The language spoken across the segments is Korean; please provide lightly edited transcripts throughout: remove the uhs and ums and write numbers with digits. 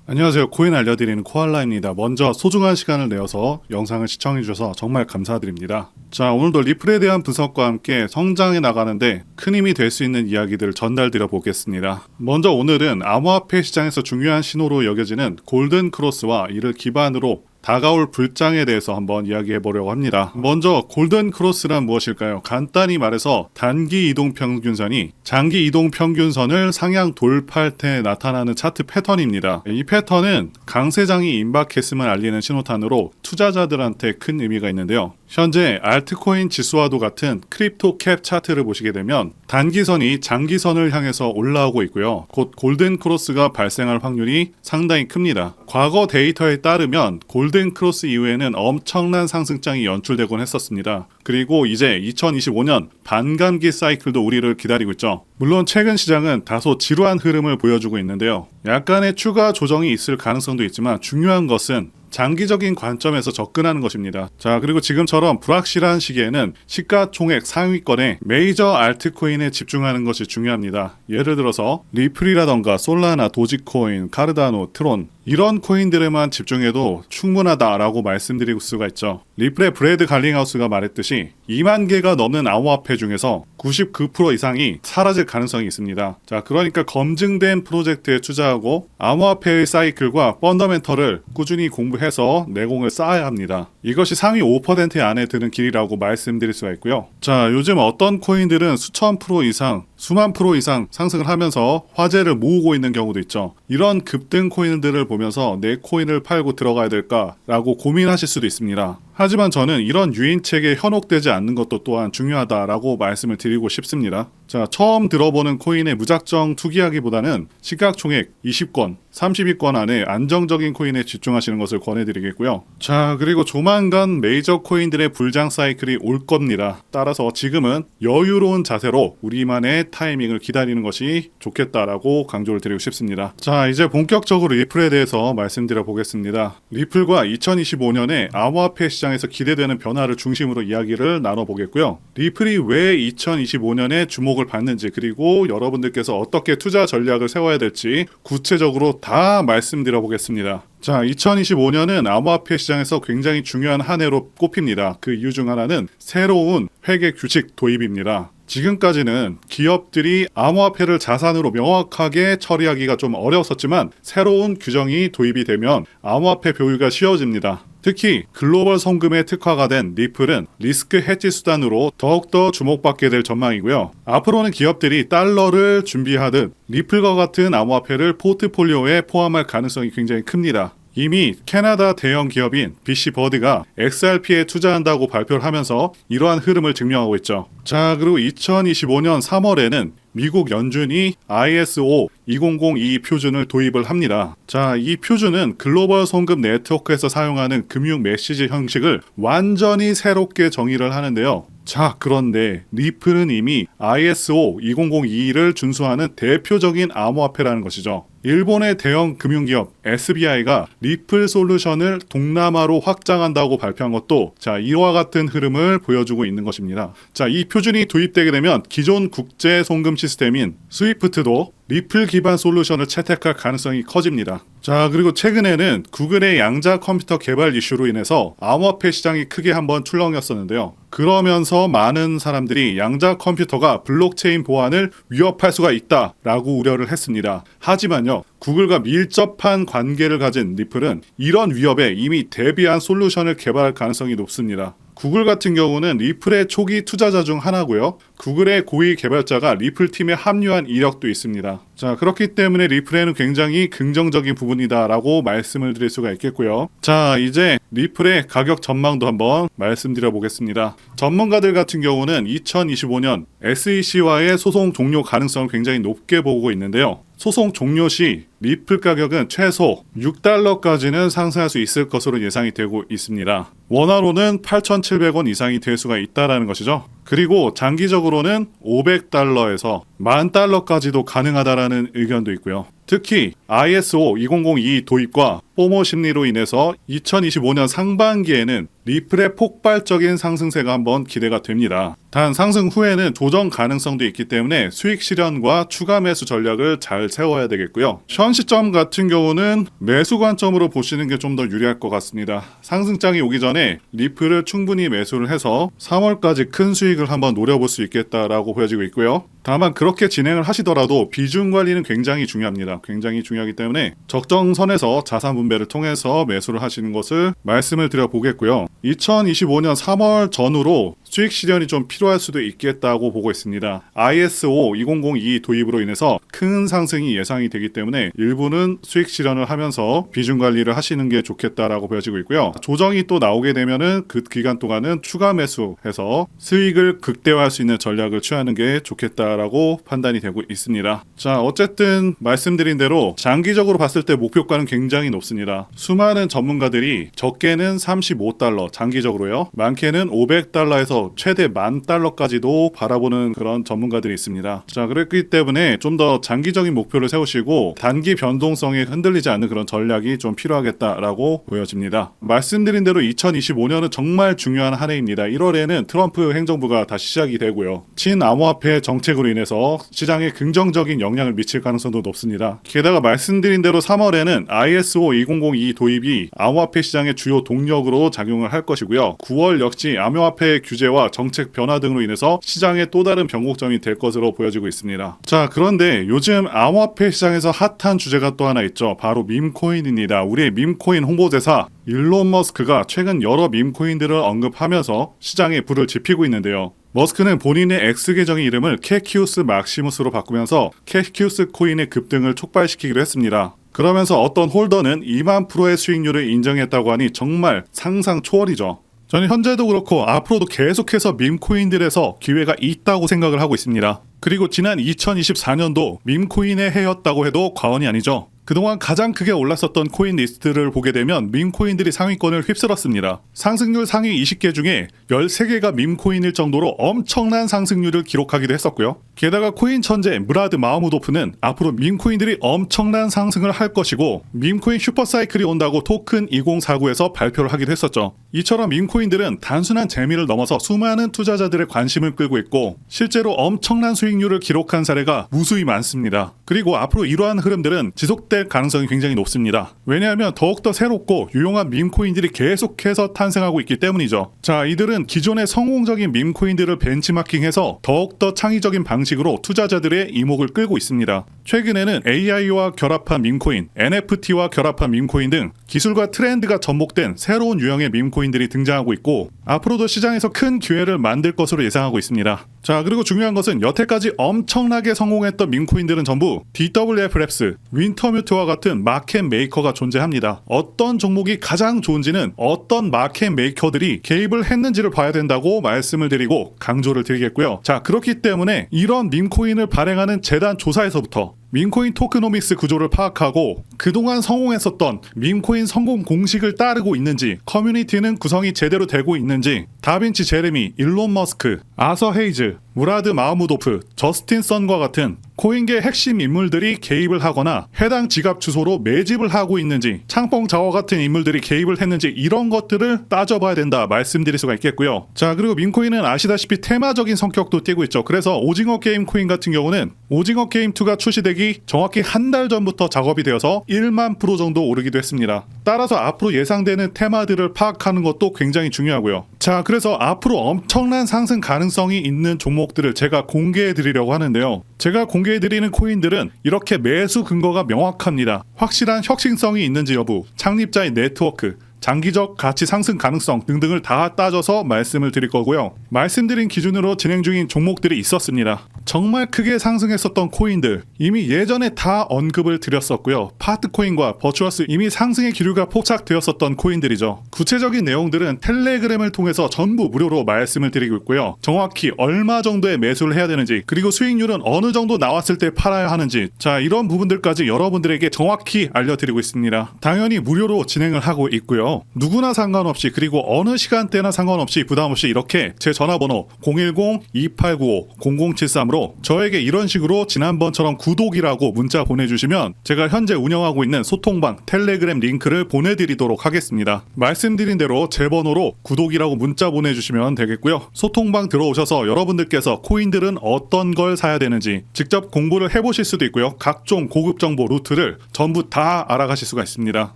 안녕하세요. 코인 알려드리는 코알라입니다. 먼저 소중한 시간을 내어서 영상을 시청해주셔서 정말 감사드립니다. 자, 오늘도 리플에 대한 분석과 함께 성장해 나가는데 큰 힘이 될 수 있는 이야기들을 전달드려 보겠습니다. 먼저 오늘은 암호화폐 시장에서 중요한 신호로 여겨지는 골든 크로스와 이를 기반으로 다가올 불장에 대해서 한번 이야기해 보려고 합니다. 먼저 골든 크로스란 무엇일까요? 간단히 말해서 단기 이동 평균선이 장기 이동 평균선을 상향 돌파할 때 나타나는 차트 패턴입니다. 이 패턴은 강세장이 임박했음을 알리는 신호탄으로 투자자들한테 큰 의미가 있는데요. 현재 알트코인 지수와도 같은 크립토 캡 차트를 보시게 되면 단기선이 장기선을 향해서 올라오고 있고요. 곧 골든 크로스가 발생할 확률이 상당히 큽니다. 과거 데이터에 따르면 골든 크로스 이후에는 엄청난 상승장이 연출되곤 했었습니다. 그리고 이제 2025년 반감기 사이클도 우리를 기다리고 있죠. 물론 최근 시장은 다소 지루한 흐름을 보여주고 있는데요. 약간의 추가 조정이 있을 가능성도 있지만 중요한 것은 장기적인 관점에서 접근하는 것입니다. 자, 그리고 지금처럼 불확실한 시기에는 시가총액 상위권의 메이저 알트코인에 집중하는 것이 중요합니다. 예를 들어서 리플이라던가 솔라나, 도지코인, 카르다노, 트론 이런 코인들에만 집중해도 충분하다라고 말씀드릴 수가 있죠. 리플의 브래드 갈링하우스가 말했듯이 2만 개가 넘는 암호화폐 중에서 99% 이상이 사라질 가능성이 있습니다. 자, 그러니까 검증된 프로젝트에 투자하고 암호화폐의 사이클과 펀더멘털을 꾸준히 공부해서 내공을 쌓아야 합니다. 이것이 상위 5% 안에 드는 길이라고 말씀드릴 수가 있고요. 자, 요즘 어떤 코인들은 수천 프로 이상, 수만 프로 이상 상승을 하면서 화제를 모으고 있는 경우도 있죠. 이런 급등 코인들을 보면서 내 코인을 팔고 들어가야 될까라고 고민하실 수도 있습니다. 하지만 저는 이런 유인책에 현혹되지 않는 것도 또한 중요하다라고 말씀을 드리고 싶습니다. 자, 처음 들어보는 코인에 무작정 투기하기보다는 시가총액 20권, 30위권 안에 안정적인 코인에 집중하시는 것을 권해드리겠고요. 자, 그리고 조만간 메이저 코인들의 불장 사이클이 올 겁니다. 따라서 지금은 여유로운 자세로 우리만의 타이밍을 기다리는 것이 좋겠다라고 강조를 드리고 싶습니다. 자, 이제 본격적으로 리플에 대해서 말씀드려 보겠습니다. 리플과 2025년에 암호화폐 시장에서 기대되는 변화를 중심으로 이야기를 나눠보겠고요. 리플이 왜 2025년에 주목을 받는지, 그리고 여러분들께서 어떻게 투자 전략을 세워야 될지 구체적으로 다 말씀드려 보겠습니다. 자, 2025년은 암호화폐 시장에서 굉장히 중요한 한 해로 꼽힙니다. 그 이유 중 하나는 새로운 회계 규칙 도입입니다. 지금까지는 기업들이 암호화폐를 자산으로 명확하게 처리하기가 좀 어려웠었지만 새로운 규정이 도입이 되면 암호화폐 보유가 쉬워집니다. 특히 글로벌 송금에 특화가 된 리플은 리스크 해지 수단으로 더욱더 주목받게 될 전망이고요. 앞으로는 기업들이 달러를 준비하듯 리플과 같은 암호화폐를 포트폴리오에 포함할 가능성이 굉장히 큽니다. 이미 캐나다 대형 기업인 BC버드가 XRP에 투자한다고 발표를 하면서 이러한 흐름을 증명하고 있죠. 자, 그리고 2025년 3월에는 미국 연준이 ISO 2002 표준을 도입을 합니다. 자, 이 표준은 글로벌 송금 네트워크에서 사용하는 금융 메시지 형식을 완전히 새롭게 정의를 하는데요. 자, 그런데 리플은 이미 ISO 2002를 준수하는 대표적인 암호화폐라는 것이죠. 일본의 대형 금융기업 SBI가 리플 솔루션을 동남아로 확장한다고 발표한 것도 자, 이와 같은 흐름을 보여주고 있는 것입니다. 자, 이 표준이 도입되게 되면 기존 국제 송금 시스템인 스위프트도 리플 기반 솔루션을 채택할 가능성이 커집니다. 자, 그리고 최근에는 구글의 양자 컴퓨터 개발 이슈로 인해서 암호화폐 시장이 크게 한번 출렁였었는데요. 그러면서 많은 사람들이 양자 컴퓨터가 블록체인 보안을 위협할 수가 있다라고 우려를 했습니다. 하지만요, 구글과 밀접한 관계를 가진 리플은 이런 위협에 이미 대비한 솔루션을 개발할 가능성이 높습니다. 구글 같은 경우는 리플의 초기 투자자 중 하나고요. 구글의 고위 개발자가 리플 팀에 합류한 이력도 있습니다. 자, 그렇기 때문에 리플에는 굉장히 긍정적인 부분이다라고 말씀을 드릴 수가 있겠고요. 자, 이제 리플의 가격 전망도 한번 말씀드려 보겠습니다. 전문가들 같은 경우는 2025년 SEC와의 소송 종료 가능성을 굉장히 높게 보고 있는데요. 소송 종료 시 리플 가격은 최소 6달러까지는 상승할 수 있을 것으로 예상이 되고 있습니다. 원화로는 8,700원 이상이 될 수가 있다는 것이죠. 그리고 장기적으로는 500달러에서 10,000달러까지도 가능하다라는 의견도 있고요. 특히 ISO 2002 도입과 포모 심리로 인해서 2025년 상반기에는 리플의 폭발적인 상승세가 한번 기대가 됩니다. 단 상승 후에는 조정 가능성도 있기 때문에 수익 실현과 추가 매수 전략을 잘 세워야 되겠고요. 현 시점 같은 경우는 매수 관점으로 보시는 게 좀 더 유리할 것 같습니다. 상승장이 오기 전에 리플을 충분히 매수를 해서 3월까지 큰 수익을 한번 노려볼 수 있겠다라고 보여지고 있고요. 다만 그렇게 진행을 하시더라도 비중 관리는 굉장히 중요합니다. 굉장히 중요하기 때문에 적정선에서 자산 분배를 통해서 매수를 하시는 것을 말씀을 드려보겠고요. 2025년 3월 전후로 수익 실현이 좀 필요할 수도 있겠다고 보고 있습니다. ISO 2002 도입으로 인해서 큰 상승이 예상이 되기 때문에 일부는 수익 실현을 하면서 비중 관리를 하시는 게 좋겠다라고 보여지고 있고요. 조정이 또 나오게 되면은 그 기간 동안은 추가 매수해서 수익을 극대화할 수 있는 전략을 취하는 게 좋겠다라고 판단이 되고 있습니다. 자, 어쨌든 말씀드린 대로 장기적으로 봤을 때 목표가는 굉장히 높습니다. 수많은 전문가들이 적게는 35달러, 장기적으로요. 많게는 500달러에서 최대 10,000달러까지도 바라보는 그런 전문가들이 있습니다. 자, 그렇기 때문에 좀 더 장기적인 목표를 세우시고 단기 변동성에 흔들리지 않는 그런 전략이 좀 필요하겠다라고 보여집니다. 말씀드린 대로 2025년은 정말 중요한 한 해입니다. 1월에는 트럼프 행정부가 다시 시작이 되고요. 친암호화폐 정책으로 인해서 시장에 긍정적인 영향을 미칠 가능성도 높습니다. 게다가 말씀드린 대로 3월에는 ISO 2002 도입이 암호화폐 시장의 주요 동력으로 작용을 할 것이고요. 9월 역시 암호화폐 규제와 정책 변화 등으로 인해서 시장의 또 다른 변곡점이 될 것으로 보여지고 있습니다. 자, 그런데 요즘 암호화폐 시장에서 핫한 주제가 또 하나 있죠. 바로 밈코인입니다. 우리의 밈코인 홍보대사 일론 머스크가 최근 여러 밈코인들을 언급하면서 시장에 불을 지피고 있는데요. 머스크는 본인의 X 계정의 이름을 캐키우스 막시무스로 바꾸면서 캐키우스 코인의 급등을 촉발시키기로 했습니다. 그러면서 어떤 홀더는 2만%의 수익률을 인정했다고 하니 정말 상상 초월이죠. 저는 현재도 그렇고 앞으로도 계속해서 밈코인들에서 기회가 있다고 생각을 하고 있습니다. 그리고 지난 2024년도 밈코인의 해였다고 해도 과언이 아니죠. 그동안 가장 크게 올랐었던 코인 리스트를 보게 되면 밈코인들이 상위권을 휩쓸었습니다. 상승률 상위 20개 중에 13개가 밈코인일 정도로 엄청난 상승률을 기록하기도 했었고요. 게다가 코인 천재 무라드 마흐무도프는 앞으로 밈코인들이 엄청난 상승을 할 것이고 밈코인 슈퍼사이클이 온다고 토큰 2049에서 발표를 하기도 했었죠. 이처럼 밈코인들은 단순한 재미를 넘어서 수많은 투자자들의 관심을 끌고 있고 실제로 엄청난 수익률을 기록한 사례가 무수히 많습니다. 그리고 앞으로 이러한 흐름들은 지속될 가능성이 굉장히 높습니다. 왜냐하면 더욱더 새롭고 유용한 밈코인들이 계속해서 탄생하고 있기 때문이죠. 자, 이들은 기존의 성공적인 밈코인들을 벤치마킹해서 더욱더 창의적인 방식으로 투자자들의 이목을 끌고 있습니다. 최근에는 AI와 결합한 밈코인, NFT와 결합한 밈코인 등 기술과 트렌드가 접목된 새로운 유형의 밈코인들이 등장하고 있고 앞으로도 시장에서 큰 기회를 만들 것으로 예상하고 있습니다. 자, 그리고 중요한 것은 여태까지 엄청나게 성공했던 밈코인들은 전부 DWF 랩스, 윈터뮤트와 같은 마켓 메이커가 존재합니다. 어떤 종목이 가장 좋은지는 어떤 마켓 메이커들이 개입을 했는지를 봐야 된다고 말씀을 드리고 강조를 드리겠고요. 자, 그렇기 때문에 이런 밈코인을 발행하는 재단 조사에서부터 밈코인 토크노믹스 구조를 파악하고 그동안 성공했었던 밈코인 성공 공식을 따르고 있는지, 커뮤니티는 구성이 제대로 되고 있는지, 다빈치 제레미, 일론 머스크, 아서 헤이즈, 무라드 마흐무도프, 저스틴 선과 같은 코인계 핵심 인물들이 개입을 하거나 해당 지갑 주소로 매집을 하고 있는지, 창펑 자워 같은 인물들이 개입을 했는지 이런 것들을 따져봐야 된다 말씀드릴 수가 있겠고요. 자, 그리고 밈코인은 아시다시피 테마적인 성격도 띠고 있죠. 그래서 오징어 게임 코인 같은 경우는 오징어 게임 2가 출시되기 정확히 한 달 전부터 작업이 되어서 1만% 정도 오르기도 했습니다. 따라서 앞으로 예상되는 테마들을 파악하는 것도 굉장히 중요하고요. 자, 그래서 앞으로 엄청난 상승 가능성이 있는 종목들을 제가 공개해 드리려고 하는데요. 제가 공개해 드리는 코인들은 이렇게 매수 근거가 명확합니다. 확실한 혁신성이 있는지 여부, 창립자의 네트워크, 장기적 가치 상승 가능성 등등을 다 따져서 말씀을 드릴 거고요. 말씀드린 기준으로 진행 중인 종목들이 있었습니다. 정말 크게 상승했었던 코인들 이미 예전에 다 언급을 드렸었고요. 파트코인과 버추어스 이미 상승의 기류가 포착되었었던 코인들이죠. 구체적인 내용들은 텔레그램을 통해서 전부 무료로 말씀을 드리고 있고요. 정확히 얼마 정도의 매수를 해야 되는지, 그리고 수익률은 어느 정도 나왔을 때 팔아야 하는지, 자, 이런 부분들까지 여러분들에게 정확히 알려드리고 있습니다. 당연히 무료로 진행을 하고 있고요. 있잖아요. 누구나 상관없이, 그리고 어느 시간대나 상관없이 부담 없이 이렇게 제 전화번호 010-2895-0073으로 저에게 이런 식으로 지난번처럼 구독이라고 문자 보내주시면 제가 현재 운영하고 있는 소통방 텔레그램 링크를 보내드리도록 하겠습니다. 말씀드린 대로 제 번호로 구독이라고 문자 보내주시면 되겠고요. 소통방 들어오셔서 여러분들께서 코인들은 어떤 걸 사야 되는지 직접 공부를 해보실 수도 있고요. 각종 고급 정보 루트를 전부 다 알아가실 수가 있습니다.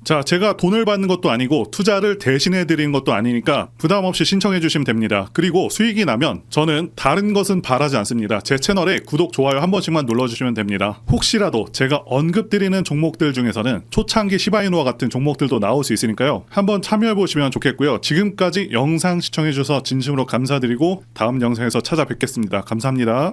자, 제가 돈을 받는 것도 아니고 투자를 대신해 드리는 것도 아니니까 부담 없이 신청해 주시면 됩니다. 그리고 수익이 나면 저는 다른 것은 바라지 않습니다. 제 채널에 구독, 좋아요 한 번씩만 눌러주시면 됩니다. 혹시라도 제가 언급드리는 종목들 중에서는 초창기 시바이누와 같은 종목들도 나올 수 있으니까요. 한번 참여해 보시면 좋겠고요. 지금까지 영상 시청해 주셔서 진심으로 감사드리고 다음 영상에서 찾아뵙겠습니다. 감사합니다.